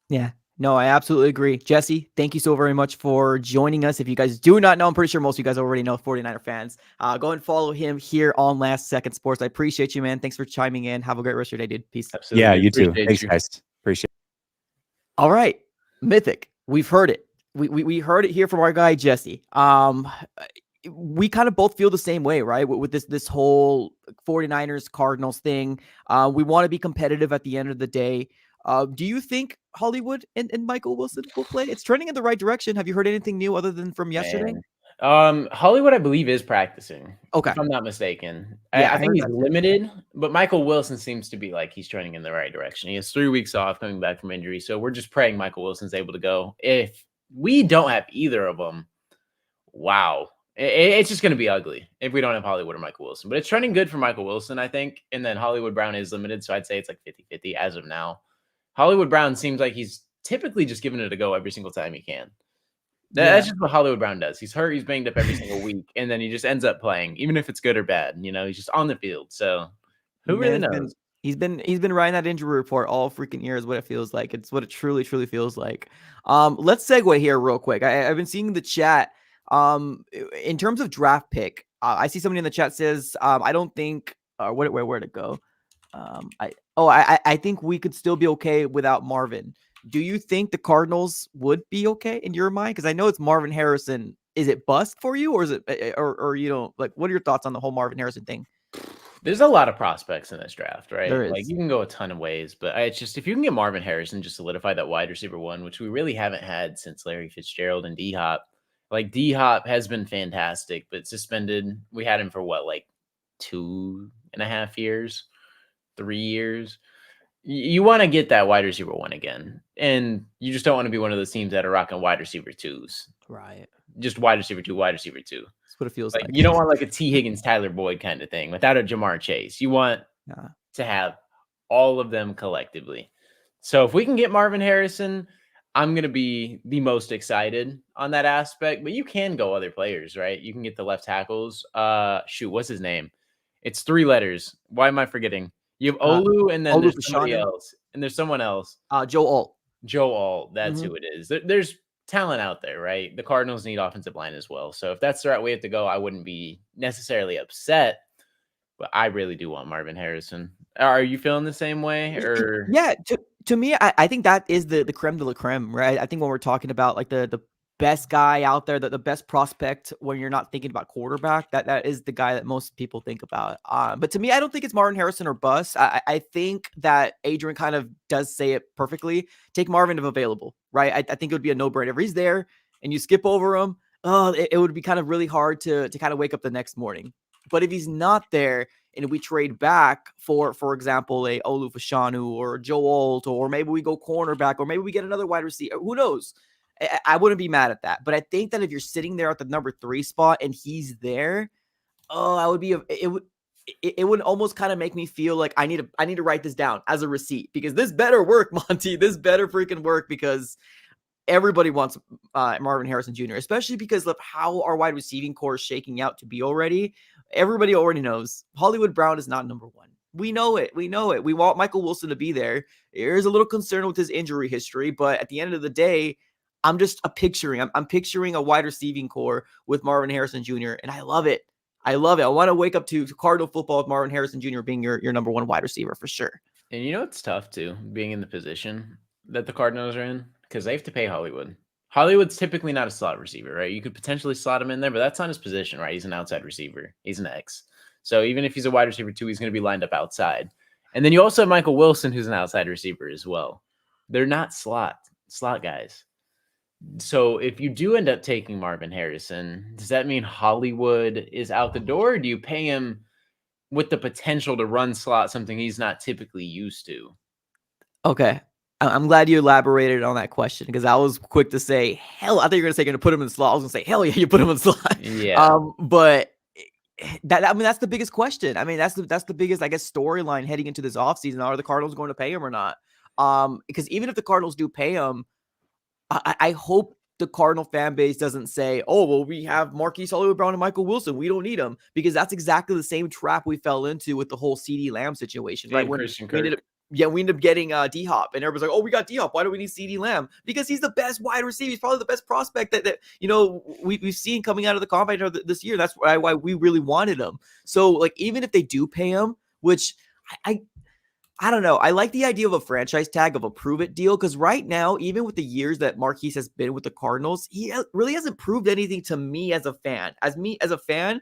Yeah. No, I absolutely agree. Jesse, thank you so very much for joining us. If you guys do not know, I'm pretty sure most of you guys already know 49er fans. Go and follow him here on Last Second Sports. I appreciate you, man. Thanks for chiming in. Have a great rest of your day, dude. Peace. Absolutely. Yeah, you too. Appreciate Thanks, you. guys. Appreciate it. All right. Mythic, we've heard it. We heard it here from our guy, Jesse. We kind of both feel the same way, right? With this whole 49ers Cardinals thing. We want to be competitive at the end of the day. Do you think Hollywood and Michael Wilson will play? It's trending in the right direction. Have you heard anything new other than from yesterday? Hollywood, I believe, is practicing. Okay. If I'm not mistaken. Yeah, I think he's limited, but Michael Wilson seems to be like he's trending in the right direction. He has 3 weeks off coming back from injury. So we're just praying Michael Wilson's able to go. If we don't have either of them, wow. It's just going to be ugly if we don't have Hollywood or Michael Wilson. But it's trending good for Michael Wilson, I think. And then Hollywood Brown is limited. So I'd say it's like 50-50 as of now. Hollywood Brown seems like he's typically just giving it a go every single time he can. That's just what Hollywood Brown does. He's hurt, he's banged up every single week, and then he just ends up playing, even if it's good or bad. He's just on the field. So who really knows? He's been riding that injury report all freaking year is what it feels like. It's what it truly feels like. Let's segue here real quick. I've been seeing the chat. In terms of draft pick, I see somebody in the chat says, I don't think where'd it go? I think we could still be okay without Marvin. Do you think the Cardinals would be okay in your mind? Because I know it's Marvin Harrison. Is it bust for you, or is it, or you don't like? What are your thoughts on the whole Marvin Harrison thing? There's a lot of prospects in this draft, right? There is. Like you can go a ton of ways, but it's just if you can get Marvin Harrison, just solidify that wide receiver 1, which we really haven't had since Larry Fitzgerald and D-Hop. Like D-Hop has been fantastic, but suspended. We had him for what, like 2.5 years, 3 years. You want to get that wide receiver 1 again, and you just don't want to be one of those teams that are rocking wide receiver 2s. Right. Just wide receiver 2, wide receiver 2. That's what it feels like. You don't want like a T. Higgins, Tyler Boyd kind of thing without a Jamar Chase. You want to have all of them collectively. So if we can get Marvin Harrison, I'm going to be the most excited on that aspect. But you can go other players, right? You can get the left tackles. What's his name? It's 3 letters. Why am I forgetting? You have Olu, and then there's somebody else. And there's someone else. Joe Alt. Joe Alt. That's who it is. There's talent out there, right? The Cardinals need offensive line as well. So if that's the right way to go, I wouldn't be necessarily upset. But I really do want Marvin Harrison. Are you feeling the same way? Or yeah, to me, I think that is the creme de la creme, right? I think when we're talking about like the best guy out there, the best prospect when you're not thinking about quarterback, that is the guy that most people think about. But to me, I don't think it's Marvin Harrison or bust. I think that Adrian kind of does say it perfectly. Take Marvin if available, right? I think it would be a no-brainer. If he's there and you skip over him, it would be kind of really hard to kind of wake up the next morning. But if he's not there and we trade back for example, a Olu Fashanu or Joe Alt, or maybe we go cornerback, or maybe we get another wide receiver. Who knows? I wouldn't be mad at that. But I think that if you're sitting there at the number 3 spot and he's there, I would be it would almost kind of make me feel like I need to write this down as a receipt, because this better work, Monty. This better freaking work, because everybody wants Marvin Harrison Jr., especially because of how our wide receiving core is shaking out to be already. Everybody already knows Hollywood Brown is not number 1. We know it. We want Michael Wilson to be there. There's a little concern with his injury history, but at the end of the day, I'm just picturing a wide receiving core with Marvin Harrison Jr., and I love it. I want to wake up to Cardinal football with Marvin Harrison Jr. being your number 1 wide receiver for sure. And it's tough too, being in the position that the Cardinals are in, because they have to pay Hollywood. Hollywood's typically not a slot receiver, right? You could potentially slot him in there, but that's not his position, right? He's an outside receiver. He's an X. So even if he's a wide receiver too, he's going to be lined up outside. And then you also have Michael Wilson, who's an outside receiver as well. They're not slot guys. So if you do end up taking Marvin Harrison, does that mean Hollywood is out the door? Or do you pay him with the potential to run slot, something he's not typically used to? Okay. I'm glad you elaborated on that question, because I was quick to say, hell, I thought you were going to say you're going to put him in the slot. I was going to say, hell yeah, you put him in the slot. Yeah. But that's the biggest question. I mean, that's the biggest, I guess, storyline heading into this offseason. Are the Cardinals going to pay him or not? Because even if the Cardinals do pay him, I hope the Cardinal fan base doesn't say, oh, well, we have Marquise Hollywood Brown and Michael Wilson, we don't need them, because that's exactly the same trap we fell into with the whole CeeDee Lamb situation, right? When we ended up getting D-Hop, and everybody's like, oh, we got D-Hop. Why do we need CeeDee Lamb? Because he's the best wide receiver. He's probably the best prospect that we've seen coming out of the combine this year. That's why we really wanted him. So, like, even if they do pay him, which I don't know. I like the idea of a franchise tag, of a prove it deal, because right now, even with the years that Marquise has been with the Cardinals, he really hasn't proved anything to me as a fan. As a fan,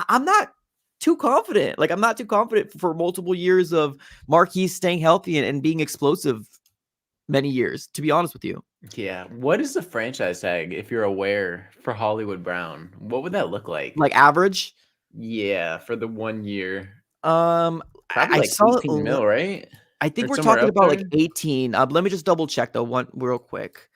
I'm not too confident. Like, I'm not too confident for multiple years of Marquise staying healthy and being explosive many years, to be honest with you. Yeah. What is the franchise tag, if you're aware, for Hollywood Brown? What would that look like? Like average? Yeah, for the 1 year. Probably like 18 mil, right? I think Or we're somewhere talking up about there? like 18. Let me just double check though, one real quick.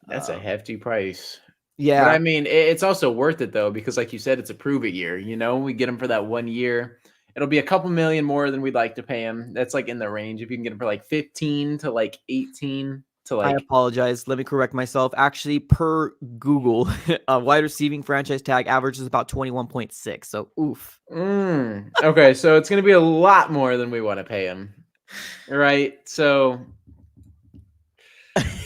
That's a hefty price. Yeah. But I mean, it's also worth it though, because like you said, it's a prove it year. We get him for that 1 year. It'll be a couple million more than we'd like to pay him. That's like in the range. If you can get him for like 15 to like 18 to like. I apologize. Let me correct myself. Actually, per Google, a wide receiving franchise tag averages about 21.6. So, oof. Okay, so it's going to be a lot more than we want to pay him. Right? So,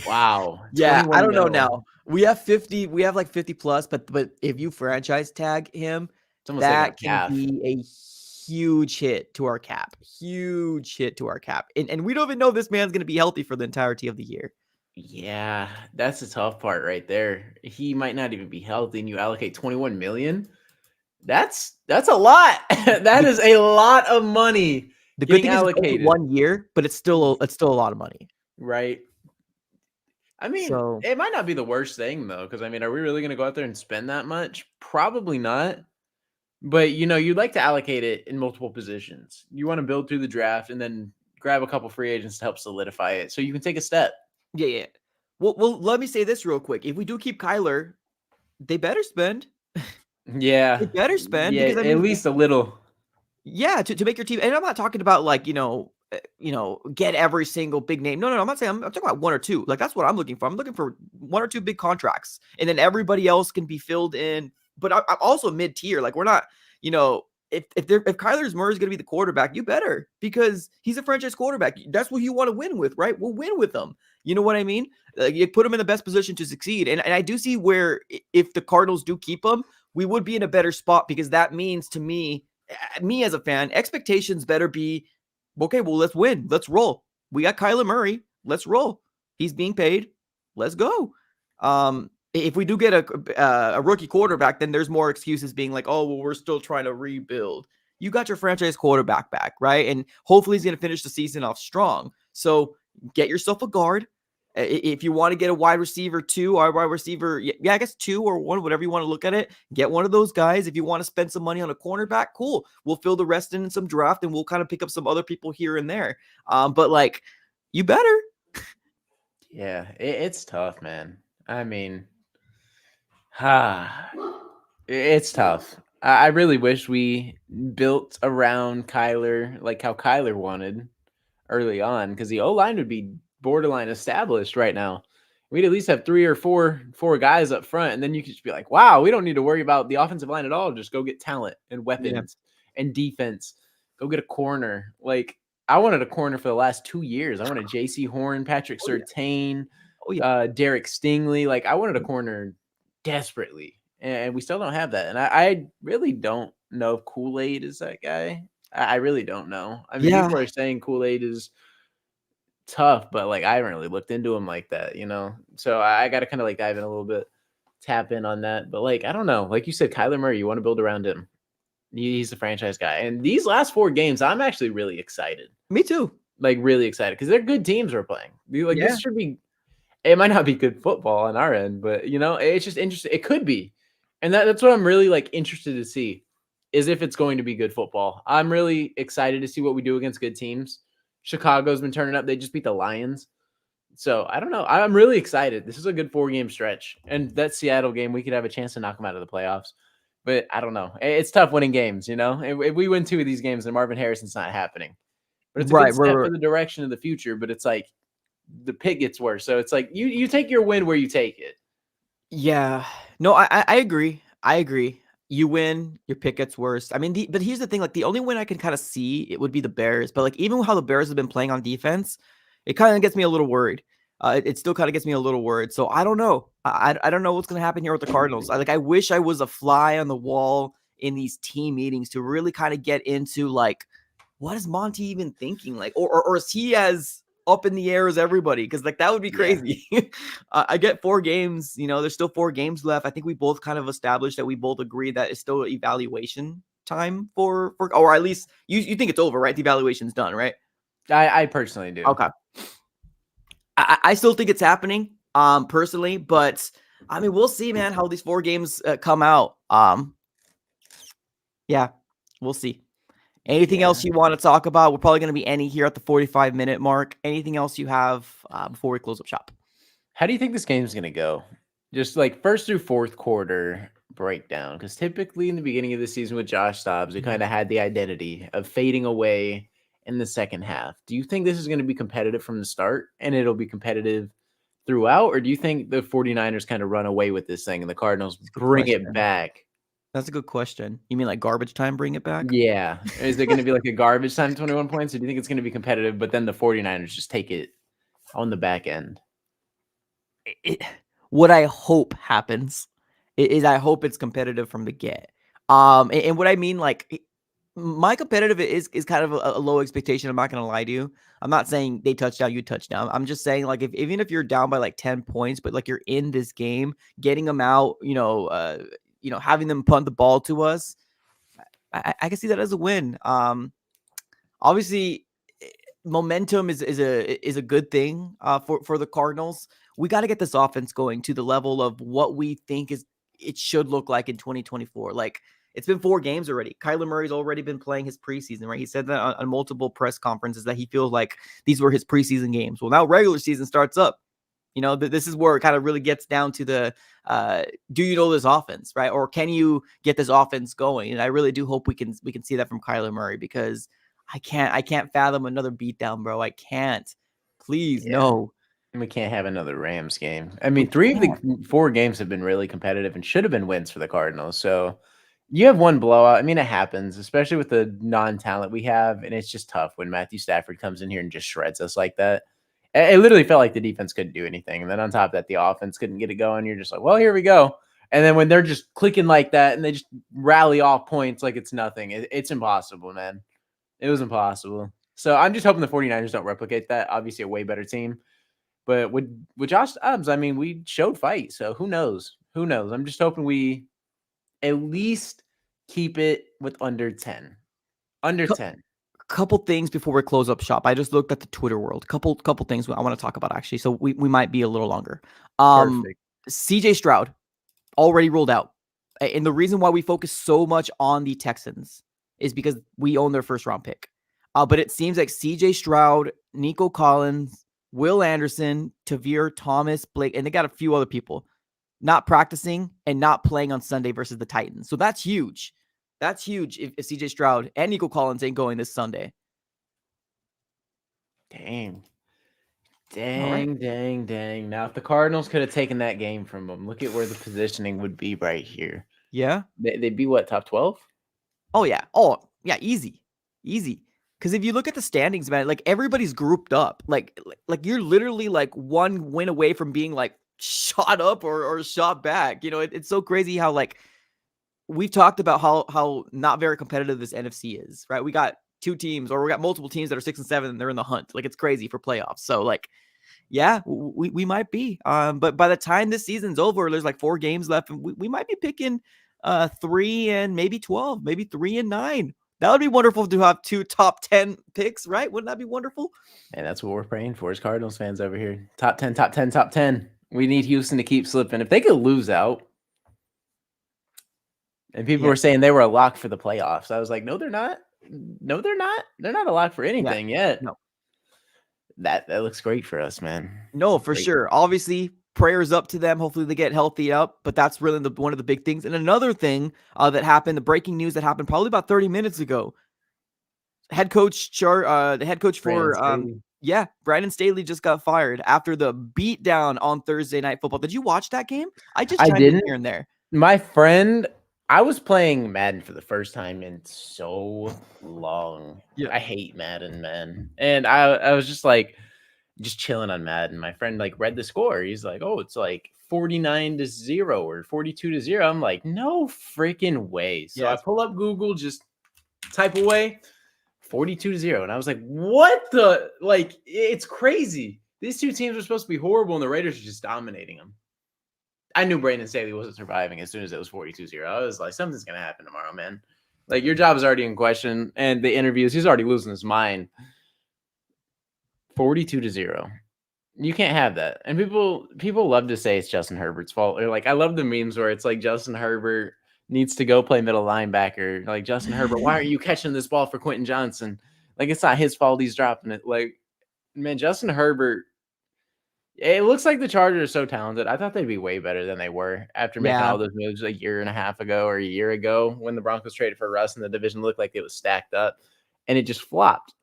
wow. Yeah, I don't know mil. now. We have 50. We have like 50 plus, but if you franchise tag him, that can be a huge hit to our cap. Huge hit to our cap. And we don't even know if this man's going to be healthy for the entirety of the year. Yeah, that's the tough part right there. He might not even be healthy, and you allocate 21 million. That's a lot. That is a lot of money. The good thing allocated. Is it's only 1 year, but it's still a lot of money. Right. I mean, it might not be the worst thing though, because I mean, are we really going to go out there and spend that much? Probably not. But you'd like to allocate it in multiple positions. You want to build through the draft and then grab a couple free agents to help solidify it, so you can take a step. Yeah. Well, let me say this real quick. If we do keep Kyler, they better spend. Yeah, they better spend. Yeah, because, at least a little. Yeah, to make your team. And I'm not talking about like get every single big name. No. I'm not saying. I'm talking about 1 or 2. Like, that's what I'm looking for. I'm looking for 1 or 2 big contracts, and then everybody else can be filled in. But I'm also mid-tier. Like, we're not, if Kyler Murray is going to be the quarterback, you better, because he's a franchise quarterback. That's what you want to win with, right? We'll win with them. You know what I mean? You put him in the best position to succeed. And I do see where if the Cardinals do keep him, we would be in a better spot, because that means to me as a fan, expectations better be, okay, well, let's win. Let's roll. We got Kyler Murray. Let's roll. He's being paid. Let's go. If we do get a rookie quarterback, then there's more excuses being like, oh, well, we're still trying to rebuild. You got your franchise quarterback back, right? And hopefully he's going to finish the season off strong. So get yourself a guard. If you want to get a wide receiver 2 or a wide receiver, I guess 2 or 1, whatever you want to look at it, get one of those guys. If you want to spend some money on a cornerback, cool. We'll fill the rest in some draft, and we'll kind of pick up some other people here and there. But like, you better. Yeah, it's tough, man. I mean, it's tough. I really wish we built around Kyler like how Kyler wanted early on, because the O-line would be borderline established right now. We'd at least have 3 or 4 guys up front, and then you could just be like, wow, we don't need to worry about the offensive line at all. Just go get talent and weapons and defense. Go get a corner. Like, I wanted a corner for the last 2 years. I wanted J.C. Horn, Patrick Surtain, Derek Stingley. Like, I wanted a corner desperately, and we still don't have that. And I really don't know if Kool-Aid is that guy. I really don't know. I mean, people are saying Kool-Aid is tough, but like, I haven't really looked into him like that, you know? So I got to kind of like dive in a little bit, tap in on that. But like, I don't know. Like you said, Kyler Murray, you want to build around him. He's the franchise guy. And these last 4 games, I'm actually really excited. Me too. Like, really excited, because they're good teams we're playing. Like, this should be, it might not be good football on our end, but you know, it's just interesting. It could be. And that's what I'm really like interested to see, is if it's going to be good football. I'm really excited to see what we do against good teams. Chicago's been turning up. They just beat the Lions. So I don't know. I'm really excited. This is a good 4-game stretch. And that Seattle game, we could have a chance to knock them out of the playoffs. But I don't know. It's tough winning games, you know? If we win 2 of these games, then Marvin Harrison's not happening. But it's a good step for the direction of the future. But it's like the pit gets worse. So it's like you take your win where you take it. Yeah. No, I agree. I agree. You win, your pick gets worse. I mean, but here's the thing, like, the only win I can kind of see, it would be the Bears. But like, even how the Bears have been playing on defense, it kind of gets me a little worried. It still kind of gets me a little worried. So I don't know. I don't know what's going to happen here with the Cardinals. I wish I was a fly on the wall in these team meetings to really kind of get into like, what is Monty even thinking? Like, or is he as up in the air as everybody? Because like, that would be crazy. I get 4 games. You know, there's still 4 games left. I think we both kind of established that we both agree that it's still evaluation time for or at least you think it's over, right? The evaluation's done, right? I personally do. Okay. I still think it's happening, personally, but I mean, we'll see, man, how these 4 games come out. Yeah, we'll see. Anything else you want to talk about? We're probably going to be ending here at the 45-minute mark. Anything else you have before we close up shop? How do you think this game's going to go? Just like first through fourth quarter breakdown. Because typically in the beginning of the season with Josh Dobbs, we kind of had the identity of fading away in the second half. Do you think this is going to be competitive from the start and it'll be competitive throughout? Or do you think the 49ers kind of run away with this thing and the Cardinals bring it back? That's a good question. You mean like garbage time, bring it back? Yeah. Is it going to be like a garbage time 21 points? Or do you think it's going to be competitive, but then the 49ers just take it on the back end? What I hope happens is I hope it's competitive from the get. And what I mean, like, my competitive is kind of a low expectation. I'm not going to lie to you. I'm not saying they touchdown, you touchdown. I'm just saying, like, even if you're down by like 10 points, but like you're in this game, getting them out, having them punt the ball to us, I can see that as a win. Obviously, momentum is a good thing for the Cardinals. We got to get this offense going to the level of what we think it should look like in 2024. Like, it's been 4 games already. Kyler Murray's already been playing his preseason, right? He said that on multiple press conferences that he feels like these were his preseason games. Well, now regular season starts up. You know, this is where it kind of really gets down to the, do you know this offense, right? Or can you get this offense going? And I really do hope we can see that from Kyler Murray, because I can't fathom another beatdown, bro. I can't. Please, no. We can't have another Rams game. I mean, 3 of the 4 games have been really competitive and should have been wins for the Cardinals. So you have one blowout. I mean, it happens, especially with the non-talent we have. And it's just tough when Matthew Stafford comes in here and just shreds us like that. It literally felt like the defense couldn't do anything. And then on top of that, the offense couldn't get it going. You're just like, well, here we go. And then when they're just clicking like that and they just rally off points like it's nothing, it's impossible, man. It was impossible. So I'm just hoping the 49ers don't replicate that. Obviously, a way better team. But with Josh Dobbs, I mean, we showed fight. So who knows? Who knows? I'm just hoping we at least keep it with under 10. Under 10. couple things before we close up shop. I just looked at the Twitter world. Couple things I want to talk about actually. So we might be a little longer. Perfect. CJ Stroud already ruled out. And the reason why we focus so much on the Texans is because we own their first round pick. But it seems like CJ Stroud, Nico Collins, Will Anderson, Tavir Thomas, Blake, and they got a few other people not practicing and not playing on Sunday versus the Titans. So that's huge. That's huge if CJ Stroud and Nico Collins ain't going this Sunday. Dang. Right. Dang. Now, if the Cardinals could have taken that game from them, look at where the positioning would be right here. Yeah. They'd be what, top 12? Oh, yeah. Oh, yeah. Easy. Because if you look at the standings, man, like everybody's grouped up. Like you're literally like one win away from being like shot up or shot back. It's so crazy how like we've talked about how not very competitive this NFC is, right? We got two teams or we got multiple teams that are 6 and 7 and they're in the hunt. Like it's crazy for playoffs. So like, yeah, we might be. But by the time this season's over, there's like 4 games left and we might be picking 3 and maybe 12, maybe 3 and 9. That would be wonderful to have 2 top 10 picks, right? Wouldn't that be wonderful? And that's what we're praying for as Cardinals fans over here. Top 10, top 10, top 10. We need Houston to keep slipping. If they could lose out, and people were saying they were a lock for the playoffs. I was like, no, they're not. No, they're not. They're not a lock for anything yet. No. That looks great for us, man. No, for sure. Obviously, prayers up to them. Hopefully they get healthy up, but that's really one of the big things. And another thing that happened, the breaking news that happened probably about 30 minutes ago. The head coach Brandon Staley just got fired after the beatdown on Thursday Night Football. Did you watch that game? I chimed in here and there. My friend, I was playing Madden for the first time in so long. Yeah. I hate Madden, man. And I was just like, just chilling on Madden. My friend like read the score. He's like, oh, it's like 49-0 or 42-0. I'm like, no freaking way. So I pull up Google, just type away 42-0. And I was like, what the, like, it's crazy. These two teams are supposed to be horrible and the Raiders are just dominating them. I knew Brandon Staley wasn't surviving as soon as it was 42-0. I was like, something's going to happen tomorrow, man. Like, your job is already in question. And the interviews, he's already losing his mind. 42-0. You can't have that. And people love to say it's Justin Herbert's fault. Or like, I love the memes where it's like Justin Herbert needs to go play middle linebacker. Like, Justin Herbert, why aren't you catching this ball for Quentin Johnson? Like, it's not his fault he's dropping it. Like, man, Justin Herbert, it looks like the Chargers are so talented. I thought they'd be way better than they were after making all those moves a year and a half ago or a year ago when the Broncos traded for Russ and the division looked like it was stacked up. And it just flopped.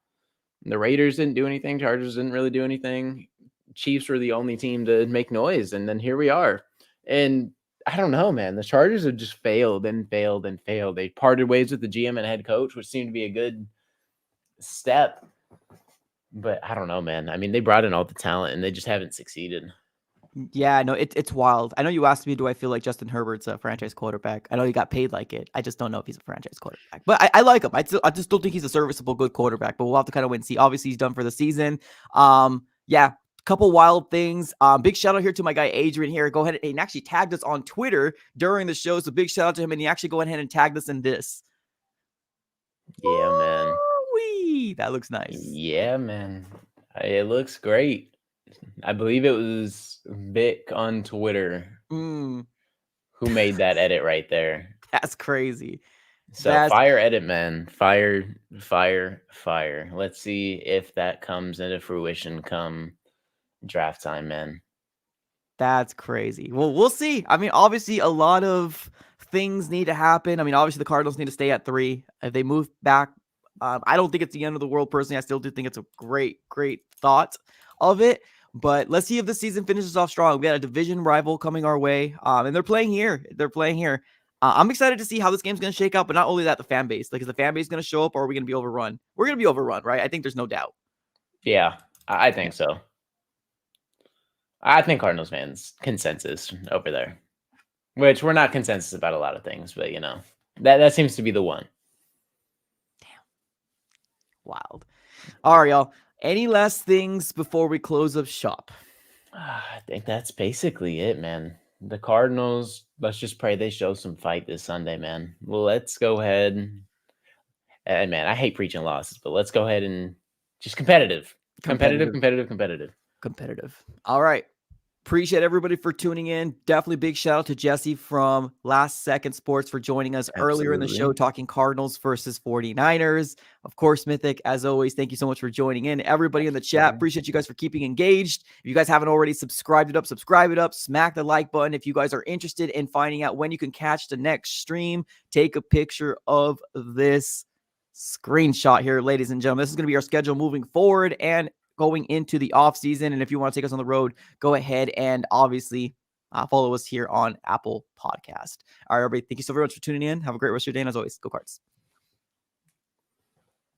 The Raiders didn't do anything. Chargers didn't really do anything. Chiefs were the only team to make noise. And then here we are. And I don't know, man. The Chargers have just failed and failed and failed. They parted ways with the GM and head coach, which seemed to be a good step. But I don't know, man. I mean, they brought in all the talent and they just haven't succeeded. Yeah, no, it's wild. I know you asked me, do I feel like Justin Herbert's a franchise quarterback? I know he got paid like it. I just don't know if he's a franchise quarterback. But I like him. I just don't think he's a serviceable, good quarterback. But we'll have to kind of wait and see. Obviously, he's done for the season. Yeah, couple wild things. Big shout out here to my guy Adrian here. Go ahead and actually tagged us on Twitter during the show. So big shout out to him. And he actually go ahead and tagged us in this. Yeah, man. Woo-wee. That looks nice. Yeah, man. It looks great. I believe it was Vic on Twitter who made that edit right there. That's crazy. So fire edit, man. Fire. Let's see if that comes into fruition come draft time, man. That's crazy. Well, we'll see. I mean, obviously, a lot of things need to happen. I mean, obviously, the Cardinals need to stay at 3. If they move back, I don't think it's the end of the world, personally. I still do think it's a great thought of it. But let's see if the season finishes off strong. We got a division rival coming our way, and they're playing here. I'm excited to see how this game's going to shake out, but not only that, the fan base. Like, is the fan base going to show up, or are we going to be overrun? We're going to be overrun, right? I think there's no doubt. Yeah, I think so. I think Cardinals fans consensus over there, which we're not consensus about a lot of things, but you know, that seems to be the one. Damn. Wild. All right, y'all. Any last things before we close up shop? I think that's basically it, man. The Cardinals, let's just pray they show some fight this Sunday, man. Well, let's go ahead. And man, I hate preaching losses, but let's go ahead and just competitive. All right. Appreciate everybody for tuning in. Definitely big shout out to Jesse from Last Second Sports for joining us earlier in the show, talking Cardinals versus 49ers. Of course, Mythic, as always, thank you so much for joining in. Everybody in the chat, appreciate you guys for keeping engaged. If you guys haven't already, subscribe it up, smack the like button. If you guys are interested in finding out when you can catch the next stream, take a picture of this screenshot here, ladies and gentlemen. This is going to be our schedule moving forward and going into the off season. And if you want to take us on the road, go ahead and obviously follow us here on Apple Podcast. All right, everybody. Thank you so very much for tuning in. Have a great rest of your day. And as always, go Cards.